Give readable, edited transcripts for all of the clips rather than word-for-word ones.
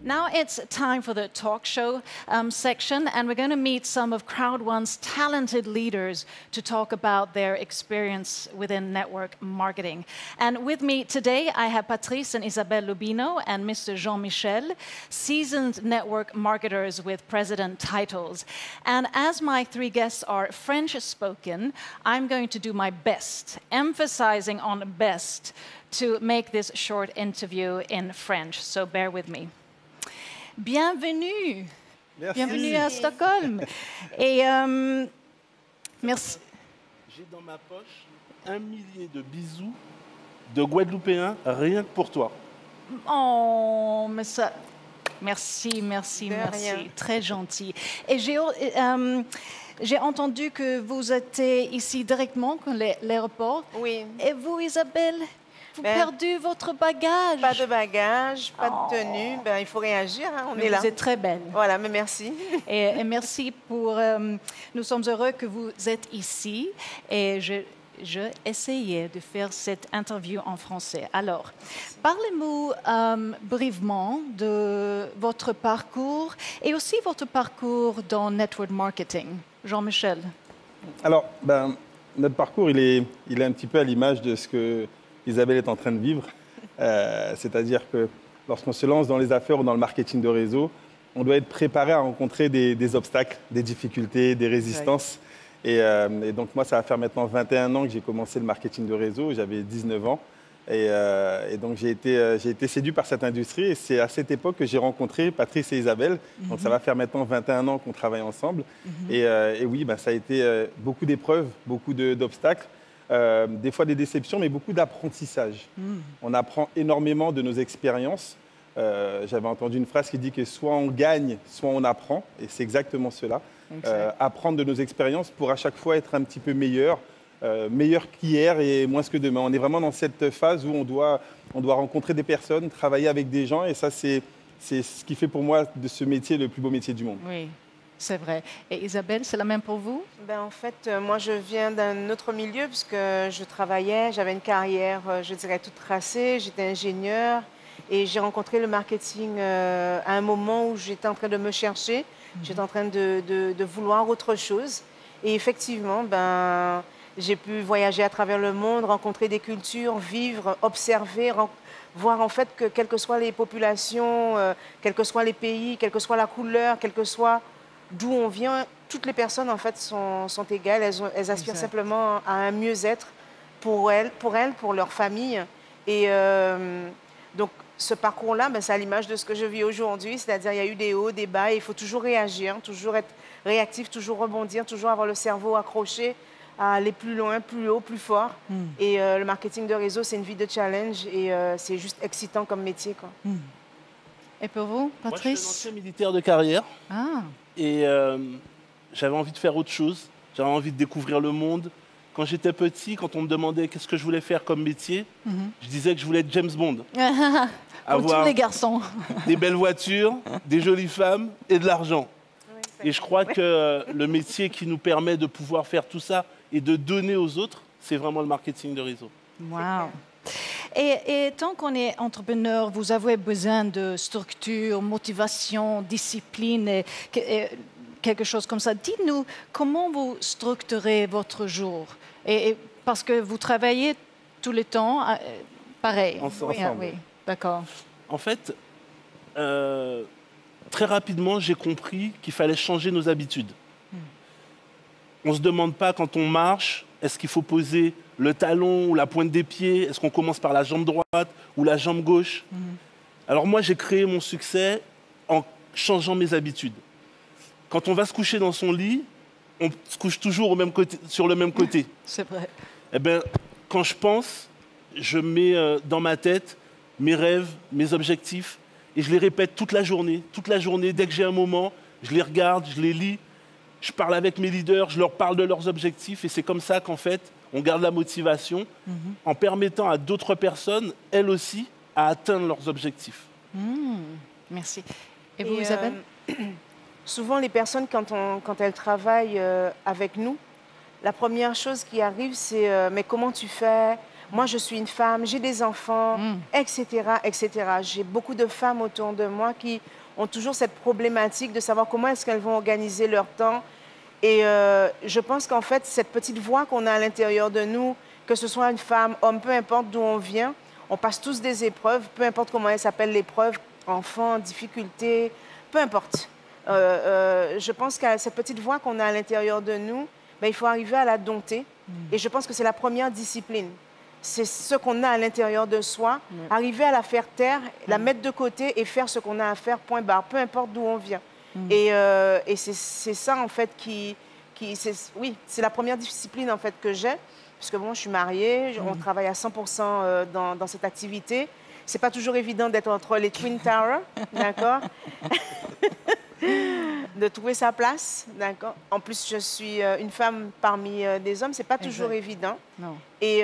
Now it's time for the talk show section, and we're going to meet some of Crowd One's talented leaders to talk about their experience within network marketing. And with me today, I have Patrice and Isabelle Lubino and Mr. Jean-Michel, seasoned network marketers with president titles. And as my three guests are French-spoken, I'm going to do my best, emphasizing on best, to make this short interview in French. So bear with me. Bienvenue. Merci. Bienvenue à Stockholm. Et merci. J'ai dans ma poche 1 millier de bisous de Guadeloupéens rien que pour toi. Oh, mais ça... Merci, merci, De merci. rien. Très gentil. Et j'ai entendu que vous étiez ici directement à l'aéroport. Oui. Et vous, Isabelle, vous Ben, perdu votre bagage. Pas de bagages, pas de tenue. Ben, il faut réagir, hein, on Mais est là. vous êtes très belle. Voilà, mais merci. Et merci pour... nous sommes heureux que vous êtes ici. Et je essayais de faire cette interview en français. Alors, parlez-nous brièvement de votre parcours et aussi votre parcours dans network marketing. Jean-Michel. Alors, notre parcours, il est un petit peu à l'image de ce que Isabelle est en train de vivre. C'est-à-dire que lorsqu'on se lance dans les affaires ou dans le marketing de réseau, on doit être préparé à rencontrer des obstacles, des difficultés, des résistances. Et donc moi, ça va faire maintenant 21 ans que j'ai commencé le marketing de réseau. J'avais 19 ans. Et donc j'ai été séduit par cette industrie. Et c'est à cette époque que j'ai rencontré Patrice et Isabelle. Donc ça va faire maintenant 21 ans qu'on travaille ensemble. Et oui, ça a été beaucoup d'épreuves, beaucoup d'obstacles. Des fois des déceptions, mais beaucoup d'apprentissage. On apprend énormément de nos expériences. J'avais entendu une phrase qui dit que soit on gagne, soit on apprend. Et c'est exactement cela. Apprendre de nos expériences pour à chaque fois être un petit peu meilleur qu'hier et moins que demain. On est vraiment dans cette phase où on doit rencontrer des personnes, travailler avec des gens. Et ça, c'est ce qui fait pour moi de ce métier le plus beau métier du monde. Oui, c'est vrai. Et Isabelle, c'est la même pour vous? Ben, en fait, moi, je viens d'un autre milieu puisque je travaillais, j'avais une carrière, je dirais, toute tracée. J'étais ingénieure et j'ai rencontré le marketing à un moment où j'étais en train de me chercher. J'étais en train de vouloir autre chose. Et effectivement, j'ai pu voyager à travers le monde, rencontrer des cultures, vivre, observer, voir en fait que quelles que soient les populations, quels que soient les pays, quelle que soit la couleur, quel que soit d'où on vient, toutes les personnes en fait sont égales. Elles aspirent simplement à un mieux-être pour elles, pour leur famille. Et donc ce parcours-là, c'est à l'image de ce que je vis aujourd'hui, c'est-à-dire il y a eu des hauts, des bas, et il faut toujours réagir, toujours être réactif, toujours rebondir, toujours avoir le cerveau accroché à aller plus loin, plus haut, plus fort. Et le marketing de réseau, c'est une vie de challenge et c'est juste excitant comme métier, quoi. Et pour vous, Moi, je suis un Patrice? ancien militaire de carrière. Ah, Et j'avais envie de faire autre chose. J'avais envie de découvrir le monde. Quand j'étais petit, quand on me demandait qu'est-ce que je voulais faire comme métier, je disais que je voulais être James Bond. pour tous les garçons. Des belles voitures, des jolies femmes et de l'argent. Et je crois que le métier qui nous permet de pouvoir faire tout ça et de donner aux autres, c'est vraiment le marketing de réseau. Wow. Et tant qu'on est entrepreneur, vous avez besoin de structure, motivation, discipline, et quelque chose comme ça. Dites-nous, comment vous structurez votre jour? Et parce que vous travaillez tout le temps, pareil. Ensemble. Oui, d'accord. En fait, très rapidement, j'ai compris qu'il fallait changer nos habitudes. On ne se demande pas quand on marche, est-ce qu'il faut poser le talon ou la pointe des pieds? Est-ce qu'on commence par la jambe droite ou la jambe gauche? Alors moi, j'ai créé mon succès en changeant mes habitudes. Quand on va se coucher dans son lit, on se couche toujours sur le même côté. C'est vrai. Eh bien, quand je pense, je mets dans ma tête mes rêves, mes objectifs, et je les répète toute la journée. Toute la journée, dès que j'ai un moment, je les regarde, je les lis, je parle avec mes leaders, je leur parle de leurs objectifs, et c'est comme ça qu'en fait, on garde la motivation en permettant à d'autres personnes, elles aussi, à atteindre leurs objectifs. Merci. Et vous, Isabelle? Souvent, les personnes, quand elles travaillent avec nous, la première chose qui arrive, c'est mais comment tu fais? Moi, je suis une femme, j'ai des enfants, etc., etc. J'ai beaucoup de femmes autour de moi qui ont toujours cette problématique de savoir comment est-ce qu'elles vont organiser leur temps. Et je pense qu'en fait, cette petite voix qu'on a à l'intérieur de nous, que ce soit une femme, homme, peu importe d'où on vient, on passe tous des épreuves, peu importe comment elles s'appellent l'épreuve, enfant, difficulté, peu importe. Je pense qu'à cette petite voix qu'on a à l'intérieur de nous, ben, il faut arriver à la dompter. Et je pense que c'est la première discipline. C'est ce qu'on a à l'intérieur de soi, arriver à la faire taire, la mettre de côté et faire ce qu'on a à faire, point barre, peu importe d'où on vient. Et c'est ça, en fait, oui, c'est la première discipline, en fait, que j'ai. Puisque bon, je suis mariée, on travaille à 100% dans cette activité. C'est pas toujours évident d'être entre les Twin Towers, d'accord? De trouver sa place, d'accord? En plus, je suis une femme parmi des hommes, c'est pas toujours évident. Non. Et,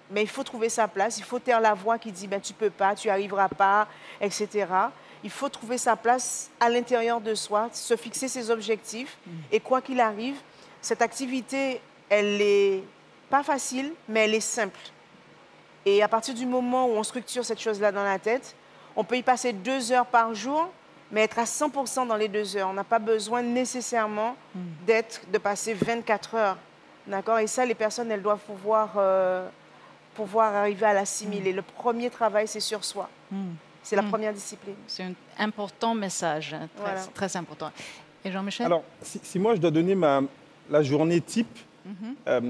mais il faut trouver sa place, il faut taire la voix qui dit ben, tu peux pas, tu arriveras pas, etc. Il faut trouver sa place à l'intérieur de soi, se fixer ses objectifs. Et quoi qu'il arrive, cette activité, elle est pas facile, mais elle est simple. Et à partir du moment où on structure cette chose-là dans la tête, on peut y passer 2 heures par jour, mais être à 100% dans les 2 heures. On n'a pas besoin nécessairement de passer 24 heures. D'accord? Et ça, les personnes, elles doivent pouvoir arriver à l'assimiler. Le premier travail, c'est sur soi. C'est la première discipline. C'est un important message, hein, très important. Et Jean-Michel? Alors, si moi je dois donner la journée type,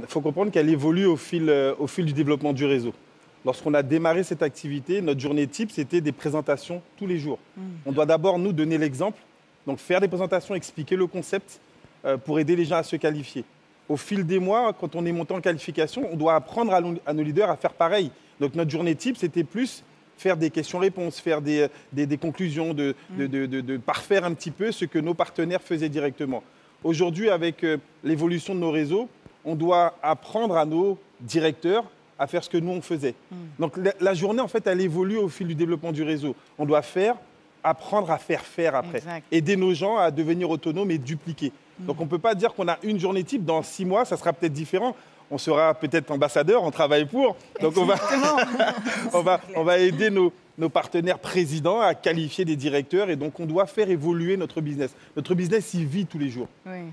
faut comprendre qu'elle évolue au fil du développement du réseau. Lorsqu'on a démarré cette activité, notre journée type, c'était des présentations tous les jours. On doit d'abord nous donner l'exemple, donc faire des présentations, expliquer le concept pour aider les gens à se qualifier. Au fil des mois, quand on est monté en qualification, on doit apprendre à nos leaders à faire pareil. Donc notre journée type, c'était plus faire des questions-réponses, faire des conclusions, de parfaire un petit peu ce que nos partenaires faisaient directement. Aujourd'hui, avec l'évolution de nos réseaux, on doit apprendre à nos directeurs à faire ce que nous, on faisait. Donc la journée, en fait, elle évolue au fil du développement du réseau. On doit apprendre à faire après. Exact. Aider nos gens à devenir autonomes et dupliquer. Donc on ne peut pas dire qu'on a une journée type. Dans 6 mois, ça sera peut-être différent. On sera peut-être ambassadeur, on travaille pour. Donc on va aider nos partenaires présidents à qualifier des directeurs. Et donc on doit faire évoluer notre business. Notre business, il vit tous les jours. Oui.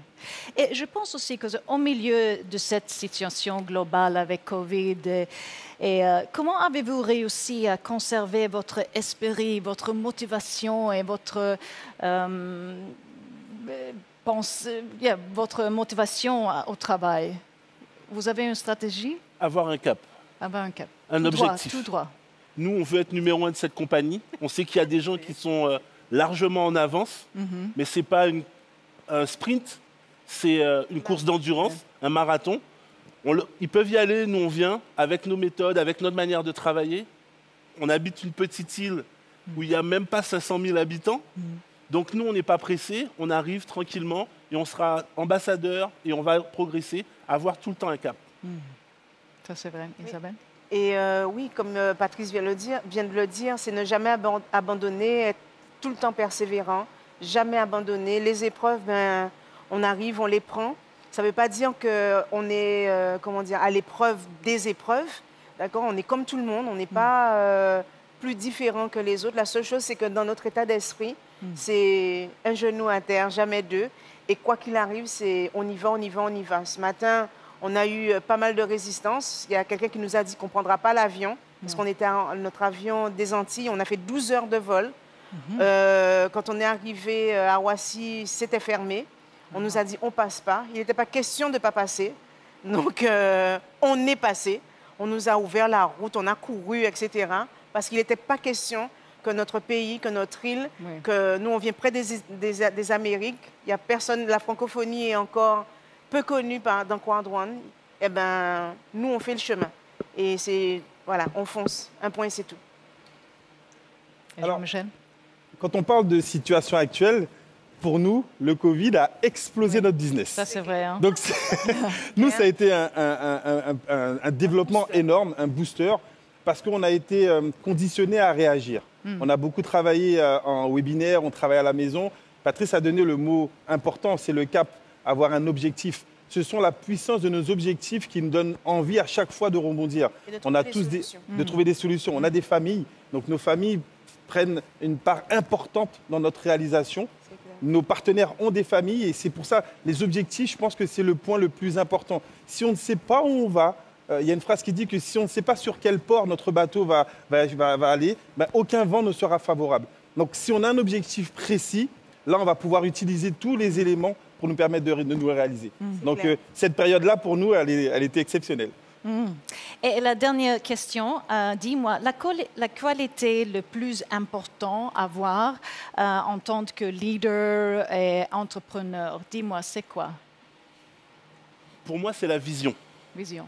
Et je pense aussi qu'au milieu de cette situation globale avec Covid, comment avez-vous réussi à conserver votre esprit, votre motivation et votre motivation au travail? Vous avez une stratégie? Avoir un cap. Avoir un cap. Un objectif. Tout droit. Nous, on veut être numéro 1 de cette compagnie. On sait qu'il y a des gens qui sont largement en avance, mais ce n'est pas un sprint, c'est une course d'endurance, un marathon. Ils peuvent y aller, nous on vient, avec nos méthodes, avec notre manière de travailler. On habite une petite île où il n'y a même pas 500 000 habitants. Donc nous, on n'est pas pressés, on arrive tranquillement et on sera ambassadeur et on va progresser, avoir tout le temps un cap. Ça c'est vrai. Isabelle? Et oui, comme Patrice vient de le dire, c'est ne jamais abandonner, être tout le temps persévérant, jamais abandonner. Les épreuves, ben, on arrive, on les prend. Ça ne veut pas dire qu'on est à l'épreuve des épreuves. D'accord? On est comme tout le monde, on n'est pas plus différent que les autres. La seule chose, c'est que dans notre état d'esprit, c'est un genou à terre, jamais deux. Et quoi qu'il arrive, c'est on y va, on y va, on y va. Ce matin, on a eu pas mal de résistance. Il y a quelqu'un qui nous a dit qu'on ne prendra pas l'avion, parce qu'on était notre avion des Antilles. On a fait 12 heures de vol. Quand on est arrivé à Roissy, c'était fermé. On nous a dit on ne passe pas. Il n'était pas question de ne pas passer. Donc, on est passé. On nous a ouvert la route, on a couru, etc. Parce qu'il n'était pas question que notre pays, que notre île, que nous, on vient près des Amériques. Il n'y a personne, la francophonie est encore peu connue dans Quadroune. Eh bien, nous, on fait le chemin. Et c'est, voilà, on fonce. Un point, c'est tout. Alors, Jean-Michel? Quand on parle de situation actuelle, pour nous, le Covid a explosé notre business. Ça, c'est vrai. Hein? Donc, nous, ça a été un développement énorme, un booster, parce qu'on a été conditionné à réagir. On a beaucoup travaillé en webinaire, on travaille à la maison. Patrice a donné le mot important, c'est le cap, avoir un objectif, ce sont la puissance de nos objectifs qui nous donnent envie à chaque fois de rebondir. Et de On a trouver des tous solutions. de trouver des solutions. On a des familles, donc nos familles prennent une part importante dans notre réalisation. C'est clair. Nos partenaires ont des familles et c'est pour ça, les objectifs, je pense que c'est le point le plus important. Si on ne sait pas où on va, il y a une phrase qui dit que si on ne sait pas sur quel port notre bateau va aller, ben, aucun vent ne sera favorable. Donc si on a un objectif précis, là on va pouvoir utiliser tous les éléments pour nous permettre de nous réaliser. Donc clair. cette période-là, pour nous, elle était exceptionnelle. Et la dernière question, dis-moi, la qualité le plus importante à avoir en tant que leader et entrepreneur, dis-moi, c'est quoi? Pour moi, c'est la vision. Vision.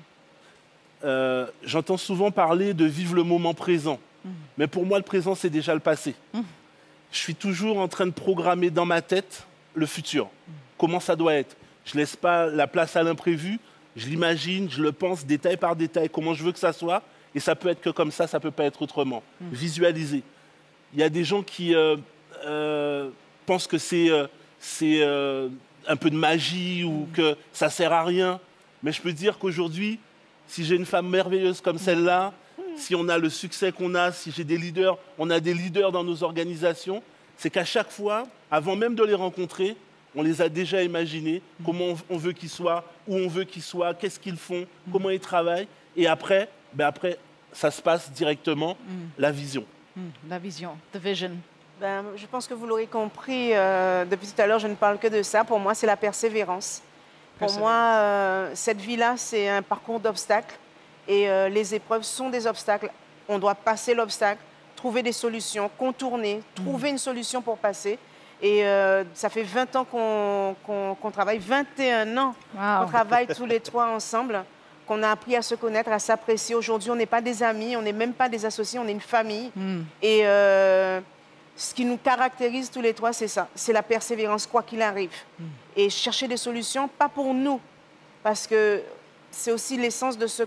J'entends souvent parler de vivre le moment présent. Mais pour moi, le présent, c'est déjà le passé. Je suis toujours en train de programmer dans ma tête le futur. Comment ça doit être. Je ne laisse pas la place à l'imprévu. Je l'imagine, je le pense détail par détail, comment je veux que ça soit. Et ça peut être que comme ça ne peut pas être autrement. Visualiser. Il y a des gens qui pensent que c'est un peu de magie ou que ça ne sert à rien. Mais je peux dire qu'aujourd'hui, si j'ai une femme merveilleuse comme celle-là, si on a le succès qu'on a, si j'ai des leaders, on a des leaders dans nos organisations, c'est qu'à chaque fois, avant même de les rencontrer, on les a déjà imaginés, comment on veut qu'ils soient, où on veut qu'ils soient, qu'est-ce qu'ils font, comment ils travaillent. Et après, ça se passe directement, la vision. La vision, the vision. Ben, je pense que vous l'aurez compris, depuis tout à l'heure, je ne parle que de ça. Pour moi, c'est la persévérance. Pour moi, cette vie-là, c'est un parcours d'obstacles. Et les épreuves sont des obstacles. On doit passer l'obstacle, trouver des solutions, contourner, trouver une solution pour passer. Et ça fait 20 ans qu'on travaille, 21 ans qu'on travaille tous les trois ensemble, qu'on a appris à se connaître, à s'apprécier. Aujourd'hui, on n'est pas des amis, on n'est même pas des associés, on est une famille. Et ce qui nous caractérise tous les trois, c'est ça, c'est la persévérance, quoi qu'il arrive. Et chercher des solutions, pas pour nous, parce que c'est aussi l'essence de ce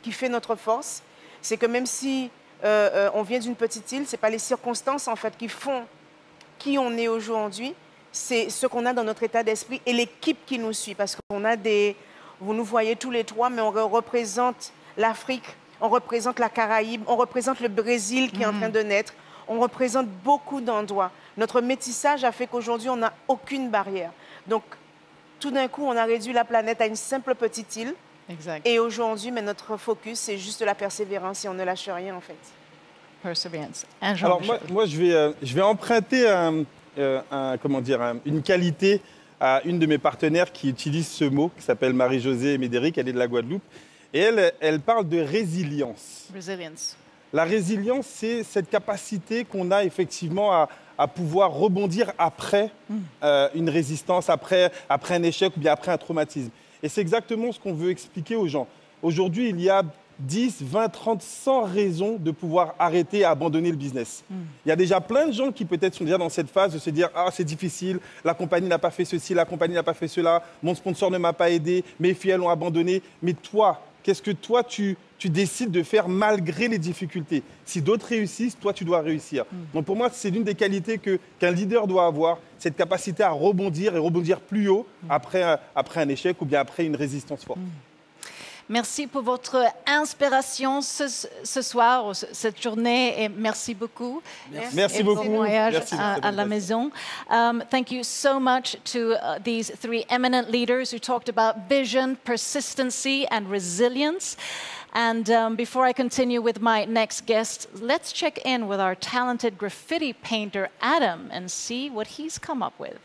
qui fait notre force. C'est que même si on vient d'une petite île, ce n'est pas les circonstances en fait qui font qui on est aujourd'hui, c'est ce qu'on a dans notre état d'esprit et l'équipe qui nous suit. Parce qu'on a vous nous voyez tous les trois, mais on représente l'Afrique, on représente la Caraïbe, on représente le Brésil qui est en train de naître, on représente beaucoup d'endroits. Notre métissage a fait qu'aujourd'hui, on n'a aucune barrière. Donc, tout d'un coup, on a réduit la planète à une simple petite île. Exact. Et aujourd'hui, notre focus, c'est juste la persévérance et on ne lâche rien, en fait. Perseverance. Alors moi je vais emprunter une qualité à une de mes partenaires qui utilise ce mot, qui s'appelle Marie-Josée Médéric, elle est de la Guadeloupe. Et elle parle de résilience. Resilience. La résilience, c'est cette capacité qu'on a effectivement à pouvoir rebondir après une résistance, après un échec ou bien après un traumatisme. Et c'est exactement ce qu'on veut expliquer aux gens. Aujourd'hui, il y a 10, 20, 30, 100 raisons de pouvoir arrêter et abandonner le business. Il y a déjà plein de gens qui peut-être sont déjà dans cette phase de se dire « Ah, c'est difficile, la compagnie n'a pas fait ceci, la compagnie n'a pas fait cela, mon sponsor ne m'a pas aidé, mes filles, elles ont abandonné. » Mais toi, qu'est-ce que toi, tu décides de faire malgré les difficultés? Si d'autres réussissent, toi, tu dois réussir. Donc pour moi, c'est l'une des qualités qu'un leader doit avoir, cette capacité à rebondir et rebondir plus haut après un échec ou bien après une résistance forte. Merci pour votre inspiration ce soir, cette journée, et merci beaucoup. Merci et beaucoup. Bon voyage Merci à la maison. Thank you so much to these three eminent leaders who talked about vision, persistency, and resilience. And before I continue with my next guest, let's check in with our talented graffiti painter, Adam, and see what he's come up with.